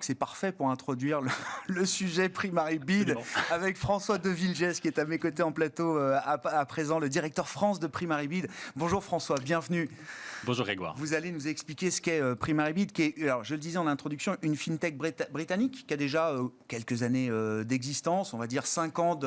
que c'est parfait pour introduire le sujet Primary Bid avec François de Vilgès qui est à mes côtés en plateau à présent, le directeur France de Primary Bid. Bonjour François, bienvenue. Bonjour Grégoire. Vous allez nous expliquer ce qu'est Primary Bid, qui est, alors je le disais en introduction, une fintech britannique qui a déjà quelques années d'existence, on va dire 5 ans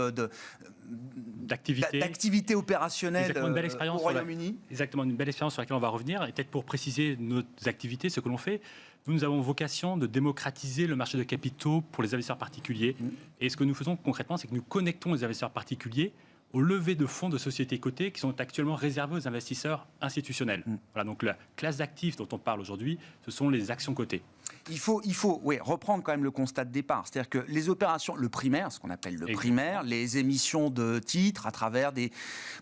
d'activité opérationnelle au Royaume-Uni. Exactement, une belle expérience sur laquelle on va revenir. Et peut-être pour préciser nos activités, ce que l'on fait, nous avons vocation de démocratiser le marché de capitaux pour les investisseurs particuliers. Et ce que nous faisons concrètement, c'est que nous connectons les investisseurs particuliers aux levées de fonds de sociétés cotées qui sont actuellement réservées aux investisseurs institutionnels. Voilà, donc la classe d'actifs dont on parle aujourd'hui, ce sont les actions cotées. Il faut reprendre quand même le constat de départ. C'est-à-dire que les opérations, le primaire, ce qu'on appelle le primaire, les émissions de titres à travers des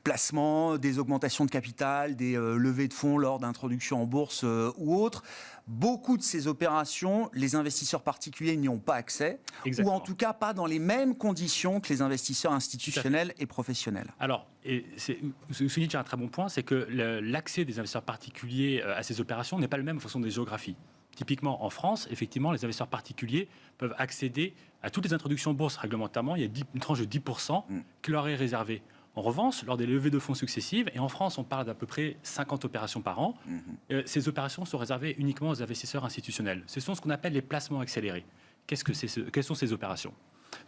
placements, des augmentations de capital, des levées de fonds lors d'introduction en bourse ou autres, beaucoup de ces opérations, les investisseurs particuliers n'y ont pas accès, ou en tout cas pas dans les mêmes conditions que les investisseurs institutionnels et professionnels. Alors, vous soulignez un très bon point, c'est que l'accès des investisseurs particuliers à ces opérations n'est pas le même en fonction des géographies. Typiquement, en France, effectivement, les investisseurs particuliers peuvent accéder à toutes les introductions en bourse réglementairement. Il y a une tranche de 10% qui leur est réservée. En revanche, lors des levées de fonds successives, et en France, on parle d'à peu près 50 opérations par an, ces opérations sont réservées uniquement aux investisseurs institutionnels. Ce sont ce qu'on appelle les placements accélérés. Quelles sont ces opérations ?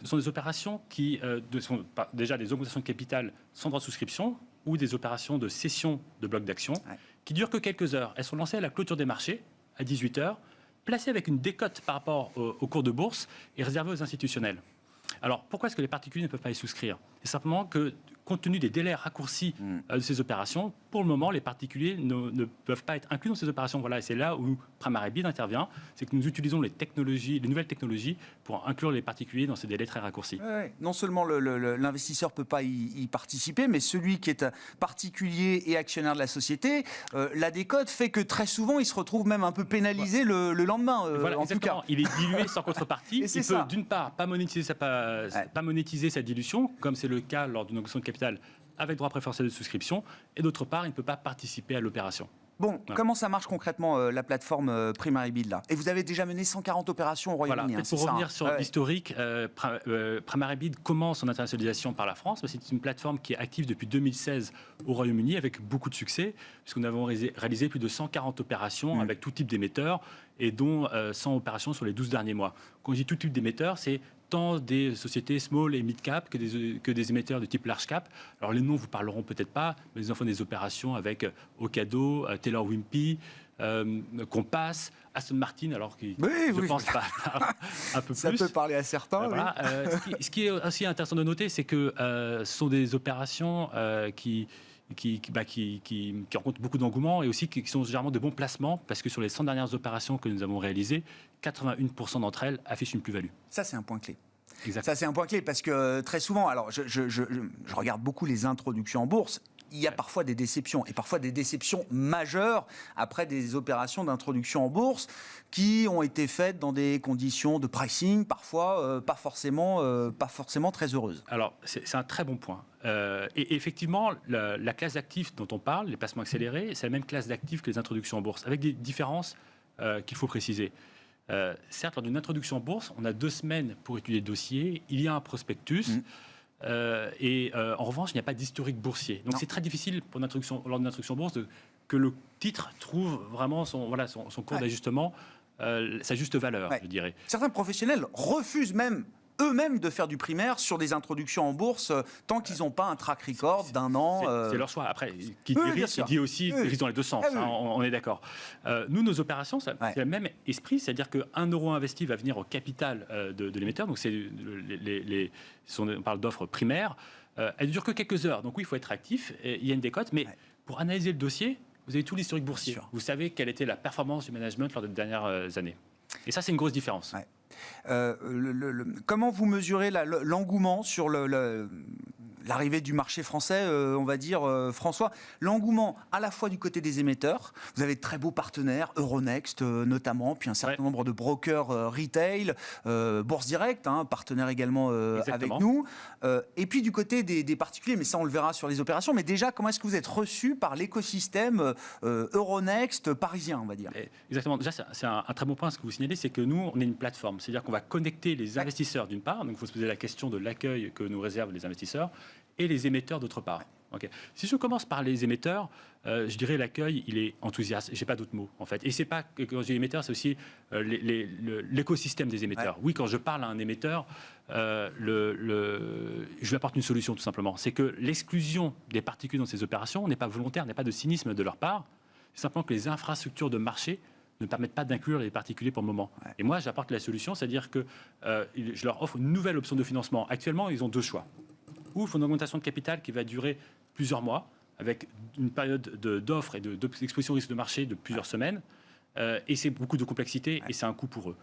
Ce sont des opérations qui sont déjà des augmentations de capital sans droit de souscription ou des opérations de cession de blocs d'actions qui durent que quelques heures. Elles sont lancées à la clôture des marchés, à 18h, placées avec une décote par rapport au cours de bourse et réservées aux institutionnels. Alors, pourquoi est-ce que les particuliers ne peuvent pas y souscrire ? C'est simplement que, compte tenu des délais raccourcis de ces opérations, pour le moment, les particuliers ne peuvent pas être inclus dans ces opérations. Voilà, et c'est là où Primary Bid intervient, c'est que nous utilisons les nouvelles technologies pour inclure les particuliers dans ces délais très raccourcis. Non seulement l'investisseur ne peut pas y participer, mais celui qui est particulier et actionnaire de la société, la décote fait que très souvent, il se retrouve même un peu pénalisé le lendemain. Voilà, en tout cas. Il est dilué sans contrepartie. Il peut, d'une part, pas monétiser sa dilution, comme c'est le cas lors d'une augmentation de capital avec droit préférentiel de souscription, et d'autre part, il ne peut pas participer à l'opération. Bon, comment ça marche concrètement, la plateforme Primary Bid là ? Et vous avez déjà mené 140 opérations au Royaume-Uni. Voilà, pour revenir sur l'historique, Primary Bid commence son internationalisation par la France, mais c'est une plateforme qui est active depuis 2016 au Royaume-Uni avec beaucoup de succès, puisque nous avons réalisé plus de 140 opérations avec tout type d'émetteurs, et dont 100 opérations sur les 12 derniers mois. Quand je dis tout type d'émetteurs, c'est tant des sociétés small et mid cap que des émetteurs de type large cap. Alors les noms vous parleront peut-être pas, mais ils en font des opérations avec Ocado, Taylor Wimpey, Compass, Aston Martin, alors qui je pense pas un peu plus. Ça peut parler à certains. Voilà. Ce qui est aussi intéressant de noter, c'est que ce sont des opérations qui rencontrent beaucoup d'engouement et aussi qui sont généralement de bons placements, parce que sur les 100 dernières opérations que nous avons réalisées, 81% d'entre elles affichent une plus-value. Ça, c'est un point clé. Exactement. Ça, c'est un point clé, parce que très souvent, alors je regarde beaucoup les introductions en bourse, il y a parfois des déceptions, et parfois des déceptions majeures après des opérations d'introduction en bourse qui ont été faites dans des conditions de pricing, parfois pas forcément très heureuses. Alors, c'est un très bon point. Et effectivement, la classe d'actifs dont on parle, les placements accélérés, c'est la même classe d'actifs que les introductions en bourse, avec des différences qu'il faut préciser. Certes, lors d'une introduction en bourse, on a 2 semaines pour étudier le dossier, il y a un prospectus, en revanche, il n'y a pas d'historique boursier. Donc c'est très difficile lors d'une introduction en bourse que le titre trouve vraiment son cours d'ajustement, sa juste valeur, je dirais. Certains professionnels refusent même eux-mêmes de faire du primaire sur des introductions en bourse tant qu'ils n'ont pas un track record d'un an. C'est leur choix. Après, qui dit risque, il dit aussi risque dans les deux sens. On est d'accord. Nous, nos opérations, c'est le même esprit, c'est-à-dire qu'un euro investi va venir au capital de l'émetteur. Donc, on parle d'offres primaires. Elle ne dure que quelques heures. Donc oui, il faut être actif. Il y a une décote. Mais pour analyser le dossier, vous avez tout l'historique boursier. Vous savez quelle était la performance du management lors des dernières années. Et ça, c'est une grosse différence. Comment vous mesurez l'engouement sur l'arrivée du marché français, on va dire, François, l'engouement à la fois du côté des émetteurs, vous avez de très beaux partenaires, Euronext notamment, puis un certain nombre de brokers retail, Bourse Direct, partenaire également avec nous, et puis du côté des particuliers, mais ça on le verra sur les opérations, mais déjà comment est-ce que vous êtes reçu par l'écosystème Euronext parisien, on va dire? Exactement, déjà c'est un très bon point ce que vous signalez, c'est que nous on est une plateforme, c'est-à-dire qu'on va connecter les investisseurs d'une part, donc il faut se poser la question de l'accueil que nous réservent les investisseurs, et les émetteurs d'autre part. Okay. Si je commence par les émetteurs, je dirais l'accueil, il est enthousiaste. J'ai pas d'autres mots en fait. Et c'est pas que quand je dis émetteur, c'est aussi l'écosystème des émetteurs. Oui, quand je parle à un émetteur, je lui apporte une solution tout simplement. C'est que l'exclusion des particuliers dans ces opérations n'est pas volontaire, n'est pas de cynisme de leur part. C'est simplement que les infrastructures de marché ne permettent pas d'inclure les particuliers pour le moment. Et moi, j'apporte la solution, c'est-à-dire que je leur offre une nouvelle option de financement. Actuellement, ils ont deux choix. Ou il faut une augmentation de capital qui va durer plusieurs mois, avec une période d'offre et d'exposition au risque de marché de plusieurs semaines, et c'est beaucoup de complexité, et c'est un coût pour eux.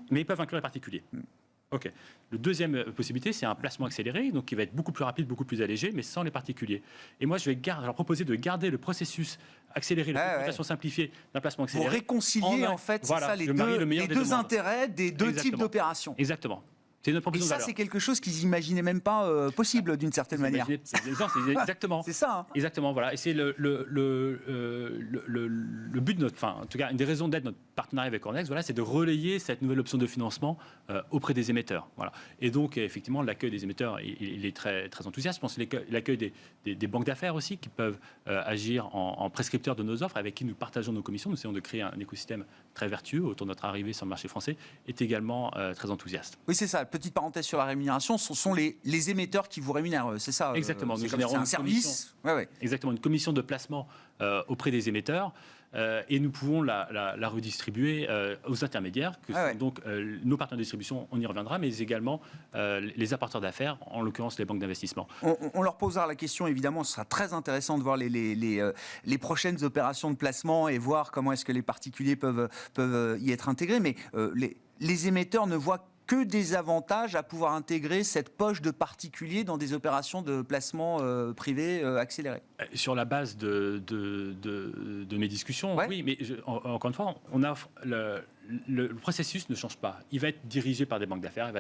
Mais ils peuvent inclure les particuliers. OK. La deuxième possibilité, c'est un placement accéléré, donc qui va être beaucoup plus rapide, beaucoup plus allégé, mais sans les particuliers. Et moi, je vais leur proposer de garder le processus accéléré, la documentation simplifiée d'un placement accéléré. Pour réconcilier, en fait, c'est ça, les deux intérêts des deux types d'opérations. Exactement. C'est notre proposition de valeur. C'est quelque chose qu'ils n'imaginaient même pas possible d'une certaine manière. Exactement. C'est ça. Exactement, voilà. Et c'est le but de notre, en tout cas, une des raisons d'être notre partenariat avec Euronext, voilà, c'est de relayer cette nouvelle option de financement auprès des émetteurs. Voilà. Et donc, effectivement, l'accueil des émetteurs, il est très, très enthousiaste. Je pense que l'accueil des banques d'affaires aussi, qui peuvent agir en prescripteurs de nos offres, avec qui nous partageons nos commissions. Nous essayons de créer un écosystème très vertueux autour de notre arrivée sur le marché français, est également très enthousiaste. Oui, c'est ça. Petite parenthèse sur la rémunération, ce sont les émetteurs qui vous rémunèrent, c'est ça? Exactement. Nous générons un service. Exactement, une commission de placement auprès des émetteurs. Et nous pouvons la redistribuer aux intermédiaires, que sont donc nos partenaires de distribution, on y reviendra, mais également les apporteurs d'affaires, en l'occurrence les banques d'investissement. On leur posera la question, évidemment, ce sera très intéressant de voir les prochaines opérations de placement et voir comment est-ce que les particuliers peuvent y être intégrés, mais les émetteurs ne voient que des avantages à pouvoir intégrer cette poche de particuliers dans des opérations de placement privé accélérées. Sur la base de mes discussions, oui, mais encore une fois, on offre le processus ne change pas. Il va être dirigé par des banques d'affaires,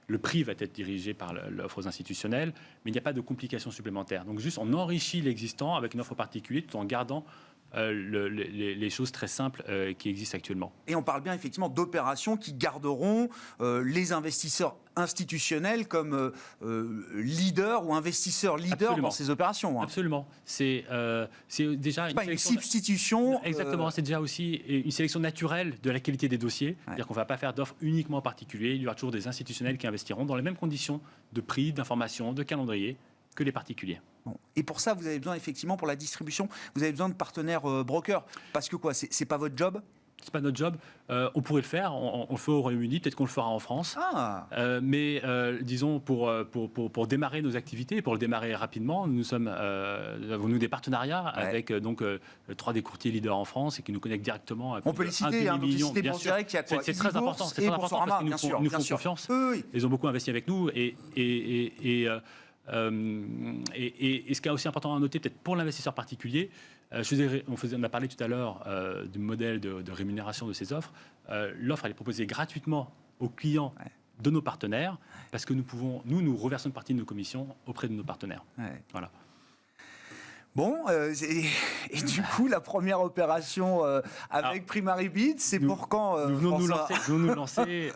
le prix va être dirigé par l'offre aux institutionnels, mais il n'y a pas de complications supplémentaires. Donc juste, on enrichit l'existant avec une offre particulière tout en gardant les choses très simples qui existent actuellement. Et on parle bien effectivement d'opérations qui garderont les investisseurs institutionnels comme leaders ou investisseurs leaders dans ces opérations. Absolument. C'est déjà une substitution. Exactement. C'est déjà aussi une sélection naturelle de la qualité des dossiers. C'est-à-dire qu'on ne va pas faire d'offres uniquement particuliers. Il y aura toujours des institutionnels qui investiront dans les mêmes conditions de prix, d'information, de calendrier que les particuliers. Bon. Et pour ça, vous avez besoin effectivement, pour la distribution, vous avez besoin de partenaires brokers. Parce que quoi, c'est pas votre job ? C'est pas notre job. On pourrait le faire. On le fait au Royaume-Uni. Peut-être qu'on le fera en France. Mais disons, pour démarrer nos activités, pour le démarrer rapidement, nous avons des partenariats avec 3 des courtiers leaders en France et qui nous connectent directement. On peut les citer, bien sûr. C'est très important. C'est très important parce qu'ils nous font confiance. Oui. Ils ont beaucoup investi avec nous et ce qui est aussi important à noter, peut-être pour l'investisseur particulier, on a parlé tout à l'heure du modèle de rémunération de ces offres. L'offre, elle est proposée gratuitement aux clients de nos partenaires, parce que nous reversons une partie de nos commissions auprès de nos partenaires. Voilà. Bon, et du coup, la première opération avec Primaribid, c'est pour quand Nous venons de nous lancer.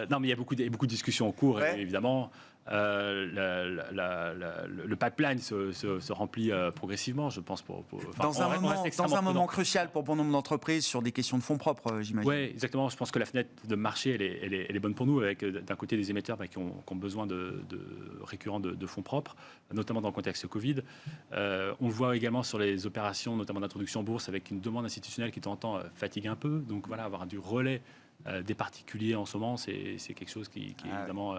Non, mais il y a beaucoup de discussions en cours, évidemment. Le pipeline se remplit progressivement, je pense. Dans un moment crucial pour bon nombre d'entreprises sur des questions de fonds propres, j'imagine. Oui, exactement. Je pense que la fenêtre de marché, elle est bonne pour nous, avec d'un côté des émetteurs qui ont besoin de récurrents de fonds propres, notamment dans le contexte Covid. On le voit également sur les opérations, notamment d'introduction en bourse, avec une demande institutionnelle qui, de temps en temps, fatigue un peu. Donc voilà, avoir du relais des particuliers en ce moment, c'est quelque chose qui évidemment...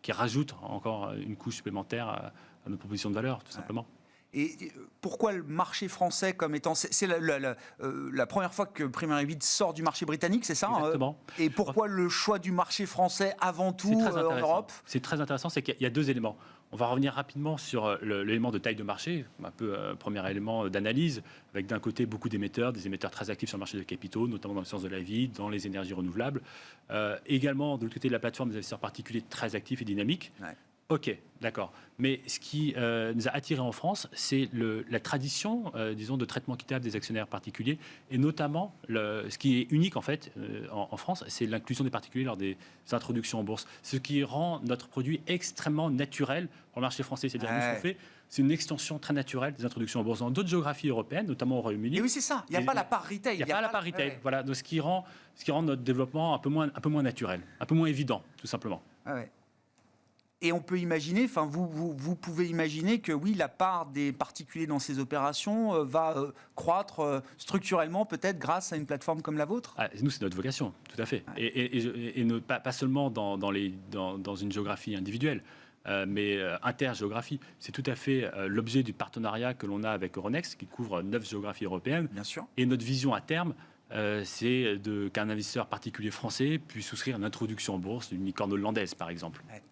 qui rajoute encore une couche supplémentaire à nos propositions de valeur, tout simplement. Et pourquoi le marché français comme étant... C'est la première fois que Primaribid sort du marché britannique, c'est ça? Exactement. Et pourquoi le choix du marché français avant tout en Europe? C'est très intéressant, c'est qu'il y a 2 éléments. On va revenir rapidement sur l'élément de taille de marché, un peu premier élément d'analyse, avec d'un côté beaucoup d'émetteurs, des émetteurs très actifs sur le marché des capitaux, notamment dans le sens de la vie, dans les énergies renouvelables. Également, de l'autre côté de la plateforme, des investisseurs particuliers très actifs et dynamiques. Ouais. Ok, d'accord. Mais ce qui nous a attirés en France, c'est la tradition, disons, de traitement équitable des actionnaires particuliers, et notamment ce qui est unique en fait en France, c'est l'inclusion des particuliers lors des introductions en bourse. Ce qui rend notre produit extrêmement naturel pour le marché français. C'est-à-dire que ce qu'on fait, c'est une extension très naturelle des introductions en bourse dans d'autres géographies européennes, notamment au Royaume-Uni. Et oui, c'est ça. Il n'y a pas la part retail. Il n'y a pas la part retail. Voilà. Donc, ce qui rend notre développement un peu moins naturel, un peu moins évident, tout simplement. Ouais. Et on peut imaginer, enfin vous pouvez imaginer que oui, la part des particuliers dans ces opérations va croître structurellement peut-être grâce à une plateforme comme la vôtre. Nous, c'est notre vocation, tout à fait. Ouais. Et pas seulement dans une géographie individuelle, mais intergéographie. C'est tout à fait l'objet du partenariat que l'on a avec Euronext, qui couvre 9 géographies européennes. Bien sûr. Et notre vision à terme, c'est qu'un investisseur particulier français puisse souscrire une introduction en bourse d'une licorne hollandaise, par exemple. Ouais.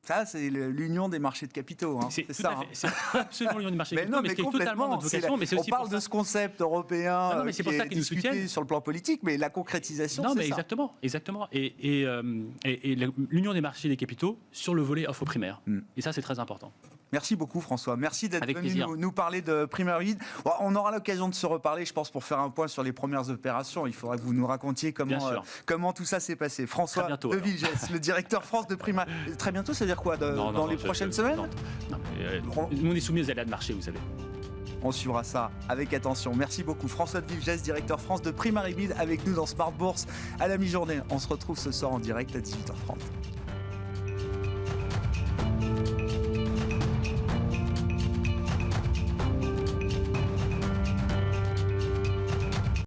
Ça, c'est l'union des marchés de capitaux. Hein. C'est ça. C'est absolument l'union des marchés de capitaux, mais ce qui est totalement notre vocation. Mais on parle de ce concept européen qui est discuté sur le plan politique, mais la concrétisation, c'est ça. Exactement. Et l'union des marchés des capitaux sur le volet offre primaire. Et ça, c'est très important. Merci beaucoup François, merci d'être venu nous parler de Primary. On aura l'occasion de se reparler, je pense, pour faire un point sur les premières opérations. Il faudra que vous nous racontiez comment tout ça s'est passé. François de Villegesse, le directeur France de Primary. Très bientôt, ça veut dire quoi dans les prochaines semaines? Nous, on est soumis aux aléas de marché, vous savez. On suivra ça avec attention. Merci beaucoup François de Villegesse, directeur France de Primary Bid, avec nous dans Smart Bourse à la mi-journée. On se retrouve ce soir en direct à 18h30.